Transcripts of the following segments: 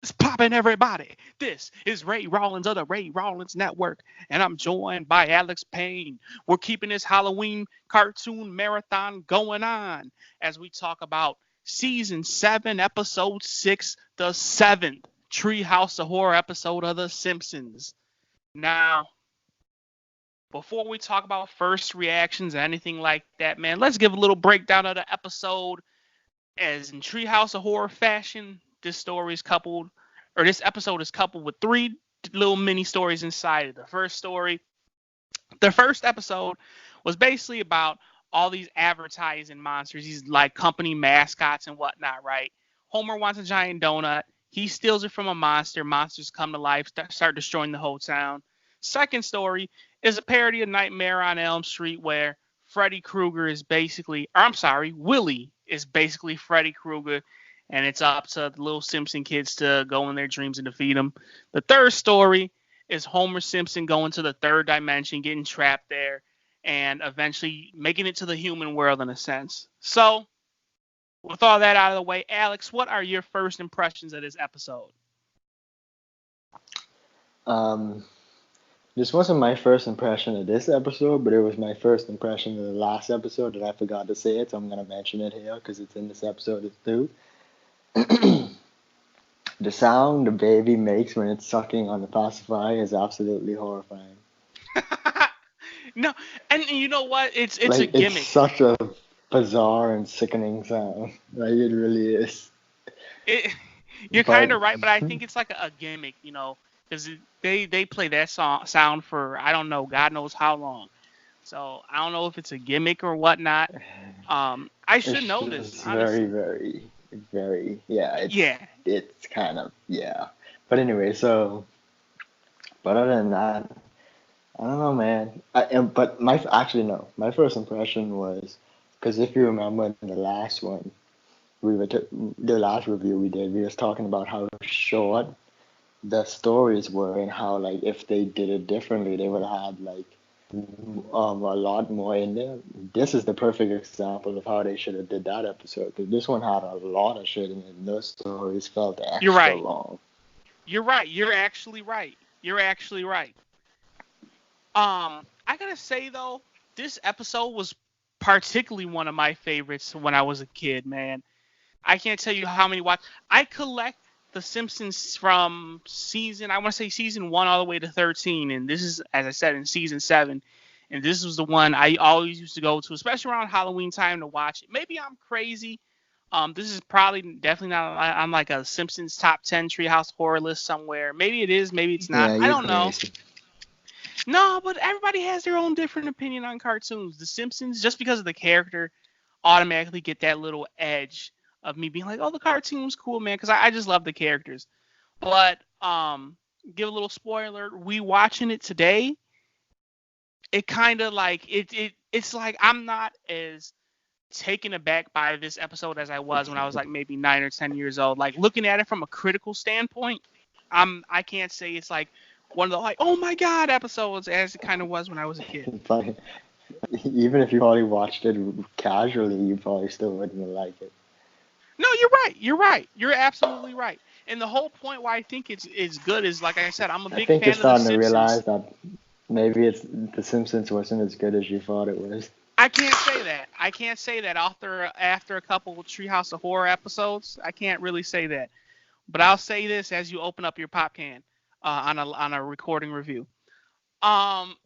It's popping, everybody. This is Ray Rawlins of the Ray Rawlins Network, and I'm joined by Alex Payne. We're keeping this Halloween cartoon marathon going on as we talk about season 7, episode 6, the 7th Treehouse of Horror episode of The Simpsons. Now, before we talk about first reactions or anything like that, man, let's give a little breakdown of the episode. As in Treehouse of Horror fashion, this episode is coupled with three little mini stories inside it. The first episode was basically about all these advertising monsters, these like company mascots and whatnot, right? Homer wants a giant donut. He steals it from a monster. Monsters come to life, start destroying the whole town. Second story is a parody of Nightmare on Elm Street where Freddy Krueger is basically, or I'm sorry, Willie is basically Freddy Krueger, and it's up to the little Simpson kids to go in their dreams and defeat him. The third story is Homer Simpson going to the third dimension, getting trapped there, and eventually making it to the human world in a sense. So, with all that out of the way, Alex, what are your first impressions of this episode? Um, this wasn't my first impression of this episode, but it was my first impression of the last episode, and I forgot to say it, so I'm gonna mention it here because it's in this episode too. The sound the baby makes when it's sucking on the pacifier is absolutely horrifying. No, and you know what? It's a Like it's gimmick. such a bizarre and sickening sound. Like it really is. It, you're kind But of right, but I think it's like a gimmick, because they play that sound for I don't know, God knows how long. So I don't know if it's a gimmick or whatnot. I should it's know this just very, honestly. very, very, yeah. Yeah, It's kind of yeah. But anyway, but other than that, I don't know, man. But actually no, my first impression was because if you remember in the last one, the last review we did, we was talking about how short the stories were and how like if they did it differently, they would have like a lot more in there. This is the perfect example of how they should have did that episode because this one had a lot of shit in it. And those stories felt you're extra right. long. You're right. You're actually right. You're actually right. I gotta say though, this episode was particularly one of my favorites when I was a kid, man. I can't tell you how many watch. I collect The Simpsons from I want to say season 1 all the way to 13, and this is, as I said, in season 7. And this was the one I always used to go to, especially around Halloween time to watch it. Maybe I'm crazy. This is probably definitely not on like a Simpsons top 10 Treehouse horror list somewhere. Maybe it is, maybe it's not. Yeah, I you're don't know. crazy. No, but everybody has their own different opinion on cartoons. The Simpsons, just because of the character, automatically get that little edge of me being like, "Oh, the cartoon was cool, man," because I just love the characters. But give a little spoiler: we watching it today. It kind of like it's like I'm not as taken aback by this episode as I was when I was like maybe 9 or 10 years old. Like looking at it from a critical standpoint, I can't say it's like one of the like oh my god episodes as it kind of was when I was a kid. But even if you probably watched it casually, you probably still wouldn't like it. No, you're right. You're right. You're absolutely right. And the whole point why I think it's good is like I said, I'm a I big think you're fan of The starting to Simpsons. realize that maybe it's The Simpsons wasn't as good as you thought it was. I can't say that. I can't say that after a couple of Treehouse of Horror episodes. I can't really say that. But I'll say this as you open up your pop can on a recording review. Um,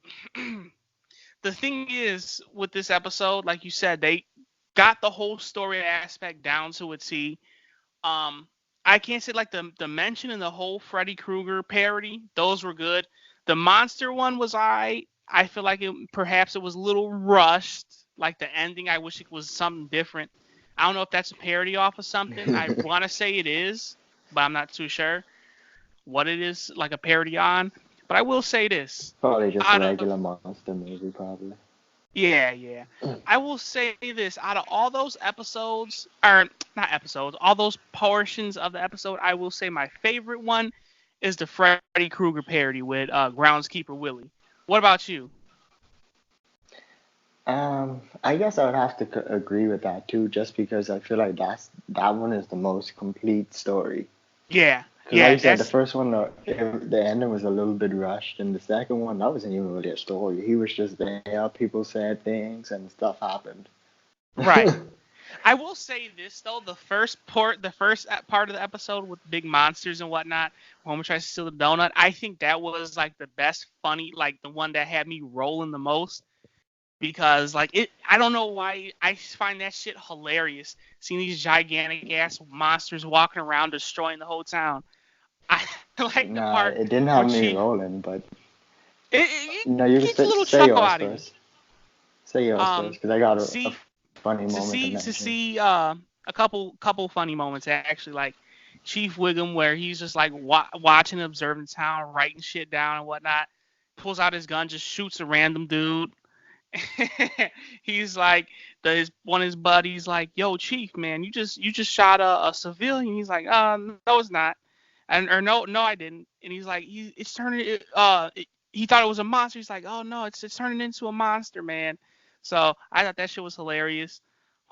the thing is with this episode, like you said, they got the whole story aspect down to a T. Um, I can't say like the mention and the whole Freddy Krueger parody; those were good. The monster one was I feel like perhaps it was a little rushed. Like the ending, I wish it was something different. I don't know if that's a parody off of something. I want to say it is, but I'm not too sure what it is like a parody on. But I will say this: Probably just a out of regular monster movie, probably. yeah, yeah. I will say this: out of all those episodes, or not episodes, all those portions of the episode, I will say my favorite one is the Freddy Krueger parody with Groundskeeper Willie. What about you? I guess I would have to agree with that too, just because I feel like that one is the most complete story. Yeah, Because like Yeah, you said, the that's first one, the ending was a little bit rushed, and the second one, that wasn't even really a story. He was just there, people said things, and stuff happened. right. I will say this though, the first part of the episode with big monsters and whatnot, Homer tries to steal the donut. I think that was like the best funny, like the one that had me rolling the most because like it. I don't know why I find that shit hilarious. Seeing these gigantic ass monsters walking around destroying the whole town. I like the Nah, part it didn't where have me Chief. rolling, but It no, you can gets a little say chuckle yours out of you. first. Say yours first, Um, because I got a see funny to moment to see to mention. see a couple funny moments actually, like Chief Wiggum where he's just like watching, observing the town, writing shit down and whatnot. Pulls out his gun, just shoots a random dude. He's like, one of his buddies like, "Yo, Chief, man, you just shot a civilian." He's like, no, it's not," and or no, I didn't. And he's like, it's turning he thought it was a monster. He's like, "Oh no, it's turning into a monster, man." So I thought that shit was hilarious.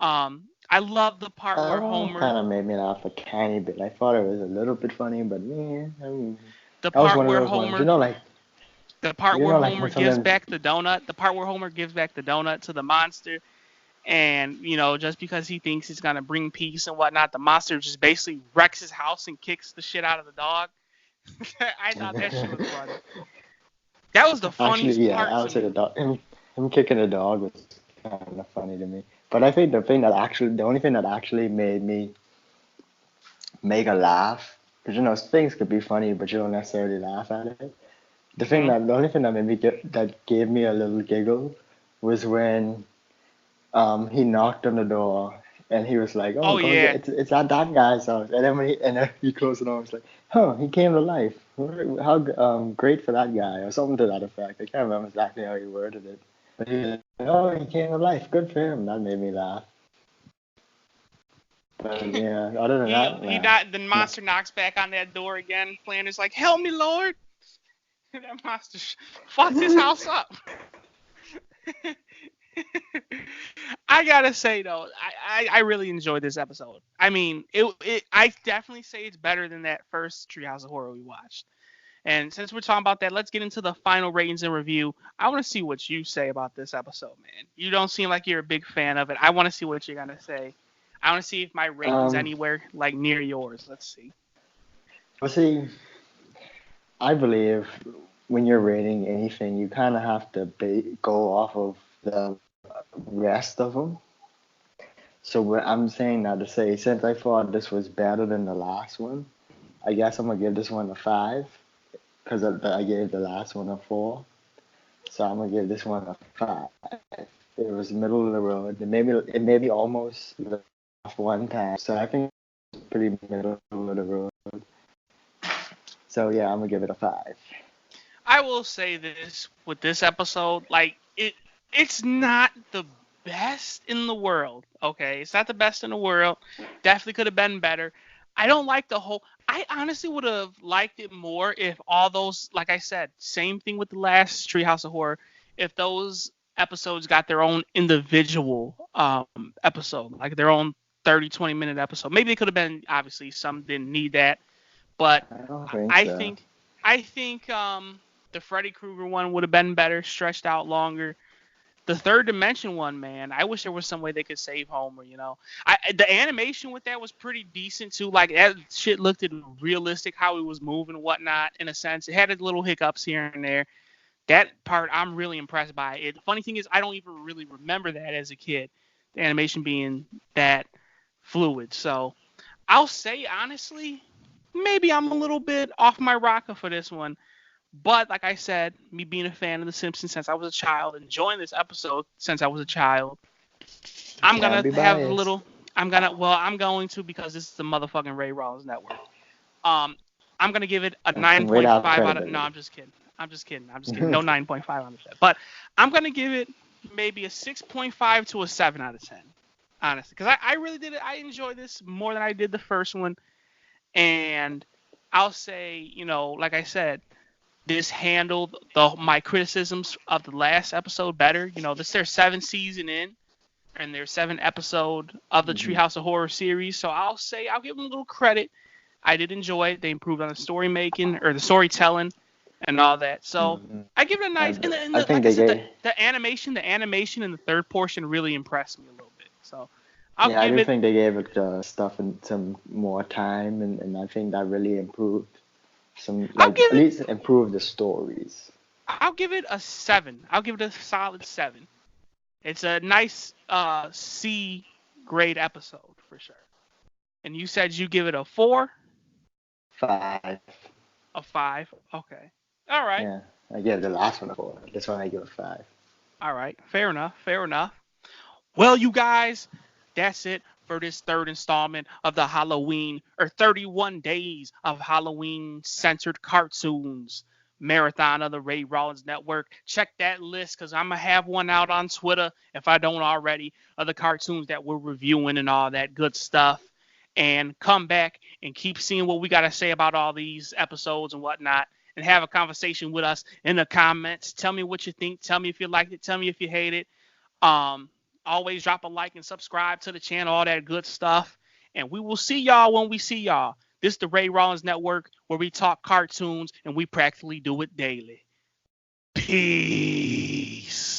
I love the part where Homer, Kind of made me laugh a tiny bit. I thought it was a little bit funny, but man, I mean, the that was part one of where those ones. Homer, When gives something, back the donut, the part where Homer gives back the donut to the monster, and just because he thinks it's gonna bring peace and whatnot, the monster just basically wrecks his house and kicks the shit out of the dog. I thought that shit was funny. That was the actually, funniest yeah, part I to would say me. the dog, him kicking the dog was kind of funny to me. But I think the only thing that actually made me make a laugh, because things could be funny, but you don't necessarily laugh at it. Hmm. The only thing that that gave me a little giggle was when he knocked on the door and he was like, "Oh, Oh go get yeah. it's at that guy's house." And then he closed the door and was like, "Huh, he came to life. How great for that guy," or something to that effect. I can't remember exactly how he worded it, but he was like, "Oh, he came to life. Good for him." That made me laugh. But yeah, other than he that, he nah, not the nah. monster knocks back on that door again. Flanders like, "Help me, Lord!" That monster fucked his house up. I gotta say though, I really enjoyed this episode. I mean, I definitely say it's better than that first Treehouse of Horror we watched. And since we're talking about that, let's get into the final ratings and review. I want to see what you say about this episode, man. You don't seem like you're a big fan of it. I want to see what you're gonna say. I want to see if my rating's Um, anywhere like near yours. Let's see. well, see, I believe when you're rating anything, you kind of have to go off of the rest of them. So I'm saying that to say, since I thought this was better than the last one, I guess I'm gonna give this one a 5 because I gave the last one a 4. So I'm gonna give this one a 5. It was middle of the road. It maybe almost laughed one time. So I think it's pretty middle of the road. So yeah, I'm gonna give it a 5. I will say this with this episode, like it's not the best in the world. Okay, it's not the best in the world. Definitely could have been better. I don't like the whole. I honestly would have liked it more if all those, like I said, same thing with the last Treehouse of Horror. If those episodes got their own individual episode, like their own 30, 20-minute episode. Maybe they could have been. Obviously, some didn't need that, but I don't think I so. think I think the Freddy Krueger one would have been better, stretched out longer. The third dimension one, man, I wish there was some way they could save Homer. The animation with that was pretty decent too. Like that shit looked at realistic how he was moving and whatnot. In a sense, it had its little hiccups here and there. That part I'm really impressed by. It. The funny thing is, I don't even really remember that as a kid. The animation being that fluid. So I'll say honestly, maybe I'm a little bit off my rocker for this one. But like I said, me being a fan of The Simpsons since I was a child, enjoying this episode since I was a child, I'm Can't gonna be have a biased. little. I'm going to because this is the motherfucking Ray Rollins Network. Um, I'm gonna give it a Without 9.5 out of. No, credibility. I'm just kidding. I'm just kidding. I'm just kidding. No 9.5 out of that. But I'm gonna give it maybe a 6.5 to a 7 out of 10. Honestly, because I really did it. I enjoyed this more than I did the first one, and I'll say, like I said, this handled my criticisms of the last episode better. This is their seventh season in, and their seventh episode of the Hmm. Treehouse of Horror series. So I'll give them a little credit. I did enjoy it. They improved on the story making or the storytelling and all that. So Hmm. I give it a nice. I think Like I they said, gave. the animation in the third portion really impressed me a little bit. So I'll Yeah, I give do it. think they gave it stuff and some more time, and I think that really improved some, I'll like give at it. least improved the stories. I'll give it a 7. I'll give it a solid 7. It's a nice C grade episode for sure. And you said you give it a 4, 5. a 5. Okay. All right. Yeah, I gave the last one a 4. This one I give a 5. All right. Fair enough. Fair enough. Well, you guys, that's it for this third installment of the Halloween or 31 days of Halloween censored cartoons marathon of the Ray Rawlins Network. Check that list because I'm going to have one out on Twitter if I don't already of the cartoons that we're reviewing and all that good stuff. And come back and keep seeing what we got to say about all these episodes and whatnot. And have a conversation with us in the comments. Tell me what you think. Tell me if you liked it. Tell me if you hate it. Um, Always drop a like and subscribe to the channel, all that good stuff. And we will see y'all when we see y'all. This is the Ray Rollins Network where we talk cartoons and we practically do it daily. Peace.